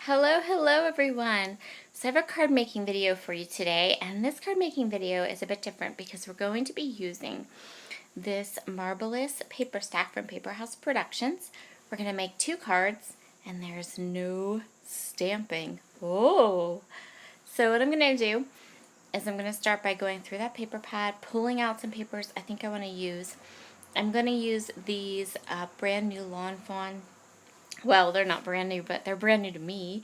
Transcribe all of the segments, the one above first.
Hello everyone. So I have a card making video for you today, and this card making video is a bit different because we're going to be using this marvelous paper stack from Paper House Productions. We're going to make 2 cards and there's no stamping. Oh! So what I'm going to do is I'm going to start by going through that paper pad, pulling out some papers I think I want to use. I'm going to use these brand new Lawn Fawn. Well, they're not brand new, but they're brand new to me.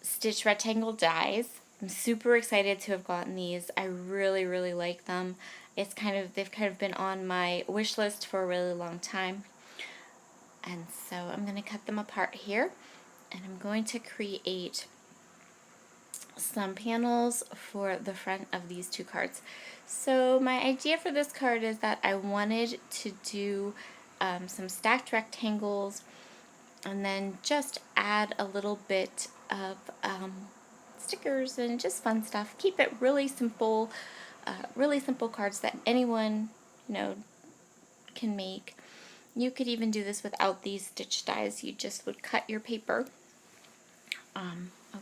Stitch rectangle dies. I'm super excited to have gotten these. I really like them. They've kind of been on my wish list for a really long time. And so I'm going to cut them apart here, and I'm going to create some panels for the front of these 2 cards. So my idea for this card is that I wanted to do some stacked rectangles and then just add a little bit of stickers and just fun stuff. Keep it really simple cards that anyone can make. You could even do this without these stitch dies. You just would cut your paper a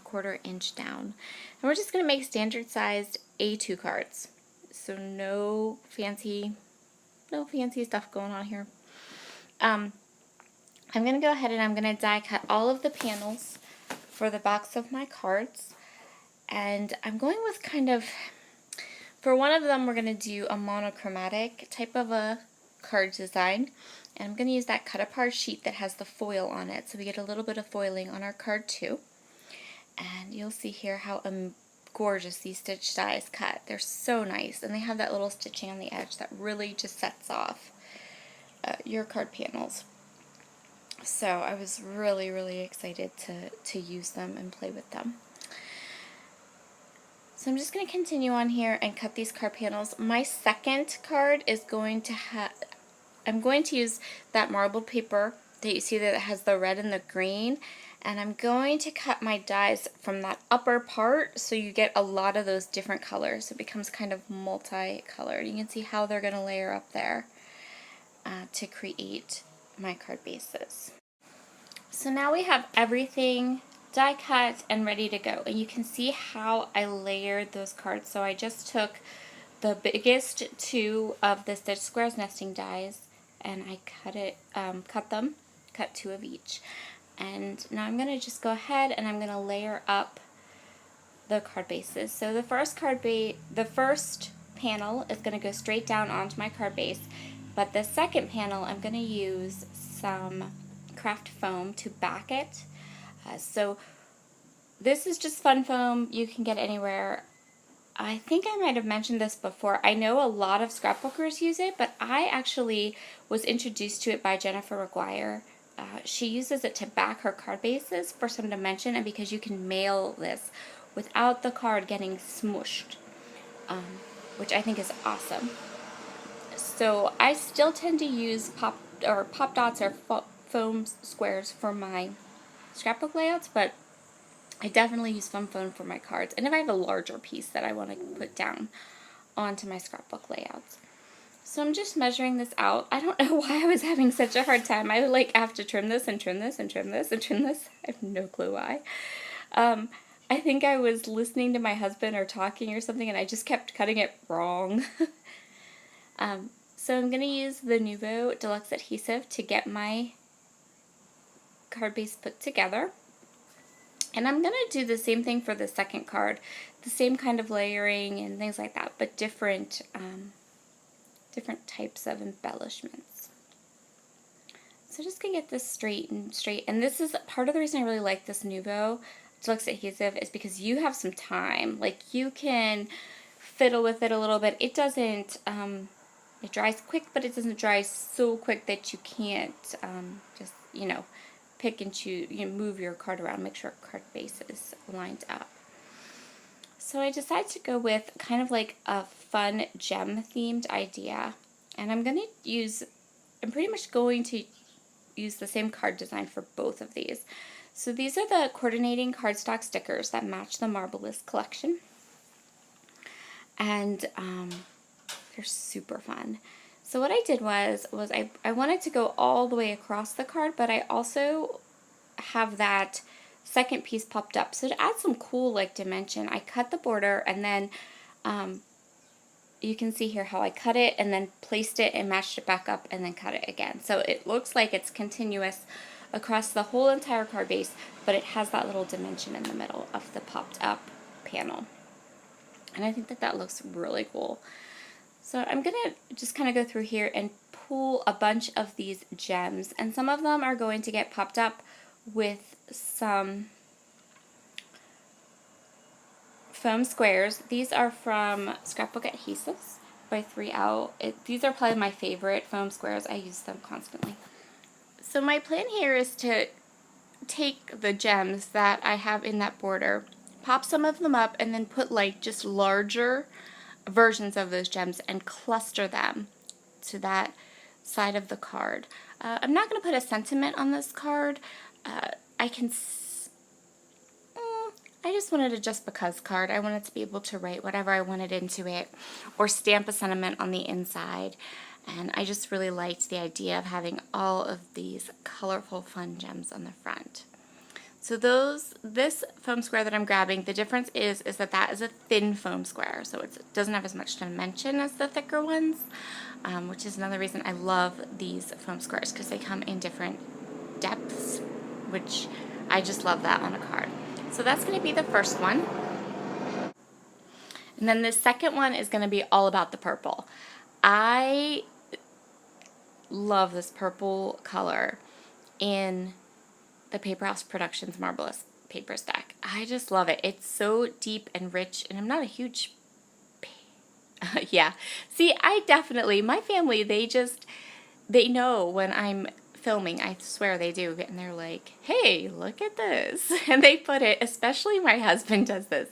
1/4 inch down, and we're just going to make standard sized A2 cards. So no fancy stuff going on here. I'm going to go ahead and I'm going to die cut all of the panels for the backs of my cards. And I'm going with for one of them we're going to do a monochromatic type of a card design. And I'm going to use that cut apart sheet that has the foil on it. So we get a little bit of foiling on our card too. And you'll see here how gorgeous these stitch dies cut. They're so nice. And they have that little stitching on the edge that really just sets off your card panels. So I was really excited to use them and play with them. So I'm just going to continue on here and cut these card panels. My second card is going to I'm going to use that marbled paper that you see that has the red and the green, and I'm going to cut my dies from that upper part so you get a lot of those different colors. It becomes kind of multicolored. You can see how they're going to layer up there to create my card bases. So now we have everything die cut and ready to go, and you can see how I layered those cards. So I just took the biggest 2 of the Stitch Squares nesting dies and I cut 2 of each. And now I'm going to just go ahead and I'm going to layer up the card bases. So the first panel is going to go straight down onto my card base, but the second panel I'm going to use some craft foam to back it. So this is just fun foam. You can get anywhere. I think I might have mentioned this before. I know a lot of scrapbookers use it, but I actually was introduced to it by Jennifer McGuire. She uses it to back her card bases for some dimension, and because you can mail this without the card getting smooshed, which I think is awesome. So I still tend to use pop dots or foam squares for my scrapbook layouts, but I definitely use foam for my cards, and if I have a larger piece that I want to put down onto my scrapbook layouts. So I'm just measuring this out. I don't know why I was having such a hard time. I would have to trim this and trim this and trim this and trim this. I have no clue why. I think I was listening to my husband or talking or something, and I just kept cutting it wrong. So I'm going to use the Nuvo Deluxe Adhesive to get my card base put together. And I'm going to do the same thing for the second card, the same kind of layering and things like that, but different types of embellishments. So just going to get this straight, and this is part of the reason I really like this Nuvo Deluxe Adhesive is because you have some time. Like, you can fiddle with it a little bit. It doesn't, it dries quick, but it doesn't dry so quick that you can't just, pick and choose, move your card around, make sure card base is lined up. So I decided to go with kind of like a fun gem themed idea, and I'm pretty much going to use the same card design for both of these. So these are the coordinating cardstock stickers that match the Marvelous collection, and they're super fun. So what I did was I wanted to go all the way across the card, but I also have that second piece popped up. So to add some cool like dimension, I cut the border, and then you can see here how I cut it and then placed it and matched it back up and then cut it again. So it looks like it's continuous across the whole entire card base, but it has that little dimension in the middle of the popped up panel. And I think that that looks really cool. So I'm gonna just kind of go through here and pull a bunch of these gems, and some of them are going to get popped up with some foam squares. These are from Scrapbook Adhesives by 3L. These are probably my favorite foam squares. I use them constantly. So my plan here is to take the gems that I have in that border, pop some of them up, and then put like just larger versions of those gems and cluster them to that side of the card. I'm not going to put a sentiment on this card. I just wanted a just because card. I wanted to be able to write whatever I wanted into it or stamp a sentiment on the inside. And I just really liked the idea of having all of these colorful fun gems on the front. So this foam square that I'm grabbing, the difference is that that is a thin foam square, so it doesn't have as much dimension as the thicker ones, which is another reason I love these foam squares, because they come in different depths, which I just love that on a card. So that's going to be the first one. And then the second one is going to be all about the purple. I love this purple color in the Paper House Productions Marvelous paper stack. I just love it. It's so deep and rich, and I'm not a huge yeah. See, I definitely, my family, they know when I'm filming. I swear they do. And they're like, hey, look at this. And they put it, especially my husband does this.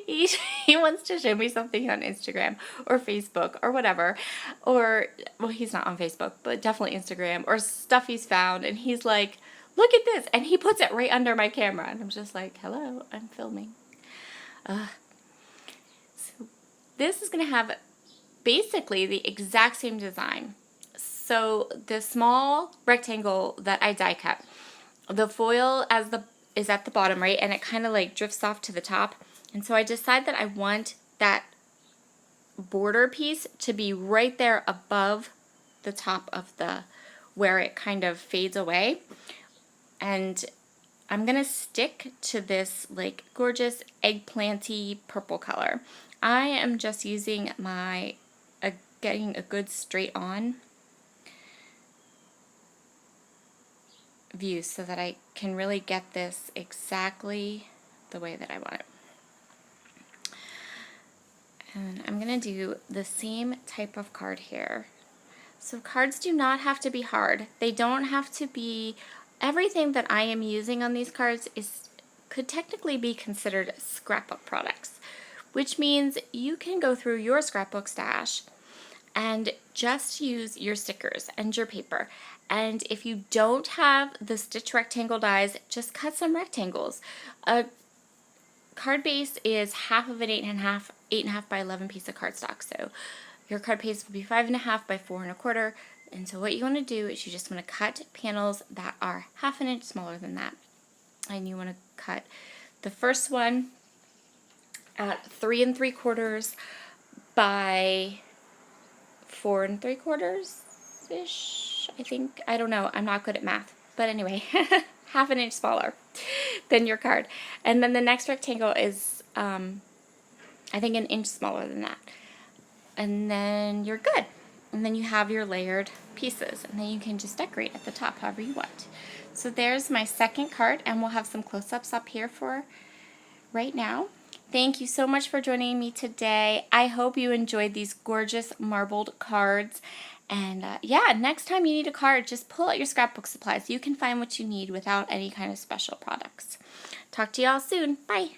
He wants to show me something on Instagram or Facebook or whatever. Or, well, he's not on Facebook, but definitely Instagram, or stuff he's found. And he's like, look at this. And he puts it right under my camera. And I'm just like, hello, I'm filming. So this is going to have basically the exact same design. So the small rectangle that I die cut, the foil is at the bottom, right? And it kind of like drifts off to the top. And so I decide that I want that border piece to be right there above the top of where it kind of fades away. And I'm going to stick to this like gorgeous eggplanty purple color. I am just using getting a good straight on view so that I can really get this exactly the way that I want it. And I'm going to do the same type of card here. So cards do not have to be hard. They don't have to be, everything that I am using on these cards could technically be considered scrapbook products, which means you can go through your scrapbook stash and just use your stickers and your paper. And if you don't have the stitch rectangle dies, just cut some rectangles. A card base is half of an 8.5 by 11 piece of cardstock. So your card base will be 5.5 by 4.25. And so what you want to do is you just want to cut panels that are half an inch smaller than that. And you want to cut the first one at 3 3/4 by 4 3/4-ish, I think. I don't know. I'm not good at math. But anyway, half an inch smaller than your card. And then the next rectangle is, I think, an inch smaller than that. And then you're good. And then you have your layered pieces. And then you can just decorate at the top however you want. So there's my second card, and we'll have some close-ups up here for right now. Thank you so much for joining me today. I hope you enjoyed these gorgeous marbled cards. And yeah, next time you need a card, just pull out your scrapbook supplies. You can find what you need without any kind of special products. Talk to y'all soon. Bye.